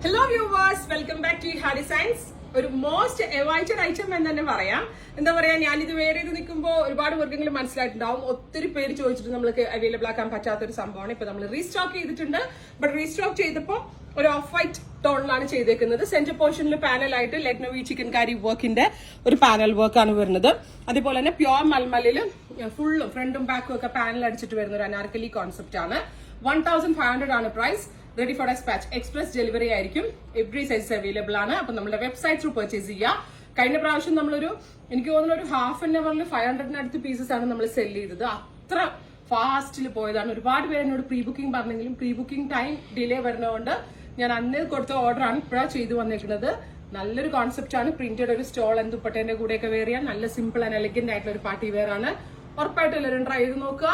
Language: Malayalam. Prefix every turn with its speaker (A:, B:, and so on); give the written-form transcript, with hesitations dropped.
A: Hello viewers, welcome back to ഹാ ഡിസൈൻസ്. ഒരു മോസ്റ്റ് എവൈറ്റഡ് ഐറ്റം എന്ന് തന്നെ പറയാം. എന്താ പറയാ, ഞാനിത് വേറെ ചെയ്ത് നിൽക്കുമ്പോൾ ഒരുപാട് പേർക്കെങ്കിലും മനസ്സിലായിട്ടുണ്ടാവും. ഒത്തിരി പേര് ചോദിച്ചിട്ട് നമ്മൾക്ക് അവൈലബിൾ ആക്കാൻ പറ്റാത്ത ഒരു സംഭവമാണ്. ഇപ്പൊ നമ്മൾ റീസ്റ്റോക്ക് ചെയ്തിട്ടുണ്ട്. ബട്ട് റീസ്റ്റോക്ക് ചെയ്തപ്പോൾ ഒരു ഓഫ് വൈറ്റ് ടോണിലാണ് ചെയ്തേക്കുന്നത്. സെന്റർ പോർഷനിൽ പാനലായിട്ട് ലക്നൌവി ചിക്കൻ കാരി വർക്കിന്റെ ഒരു പാനൽ വർക്കാണ് വരുന്നത്. അതേപോലെ തന്നെ പ്യോർ മൽമലിൽ ഫുള്ളും ഫ്രണ്ടും ബാക്കും ഒക്കെ പാനൽ അടിച്ചിട്ട് വരുന്ന ഒരു അനാർക്കലി കോൺസെപ്റ്റ് ആണ്. 1500 ആണ് price. Ready for despatch. Express delivery ആയിരിക്കും. എവറി സൈസ് അവൈലബിൾ ആണ്. അപ്പൊ നമ്മുടെ വെബ്സൈറ്റ് ത്രൂ പർച്ചേസ് ചെയ്യാം. കഴിഞ്ഞ പ്രാവശ്യം നമ്മളൊരു എനിക്ക് തോന്നുന്ന ഒരു ഹാഫ് ആൻ അവറിൽ 500-നടുത്ത് പീസസ് ആണ് നമ്മൾ സെല് ചെയ്തത്. അത്ര ഫാസ്റ്റിൽ പോയതാണ്. ഒരുപാട് പേര് എന്നോട് പ്രീ ബുക്കിംഗ് പറഞ്ഞെങ്കിലും പ്രീ ബുക്കിംഗ് ടൈം ഡിലേ വരുന്നതുകൊണ്ട് ഞാൻ അന്ന് കൊടുത്ത ഓർഡറാണ് ഇപ്പോഴാണ് ചെയ്തു വന്നിരിക്കുന്നത്. നല്ലൊരു കോൺസെപ്റ്റ് ആണ്. പ്രിന്റഡ് ഒരു സ്റ്റോൾ എന്തുപട്ടേന്റെ കൂടെയൊക്കെ വെയർ ചെയ്യാൻ നല്ല സിമ്പിൾ ആൻഡ് എലഗന്റ് ആയിട്ടുള്ള ഒരു പാർട്ടി വെയർ ആണ്. ഉറപ്പായിട്ടും എല്ലാവരും ട്രൈ ചെയ്ത് നോക്കുക.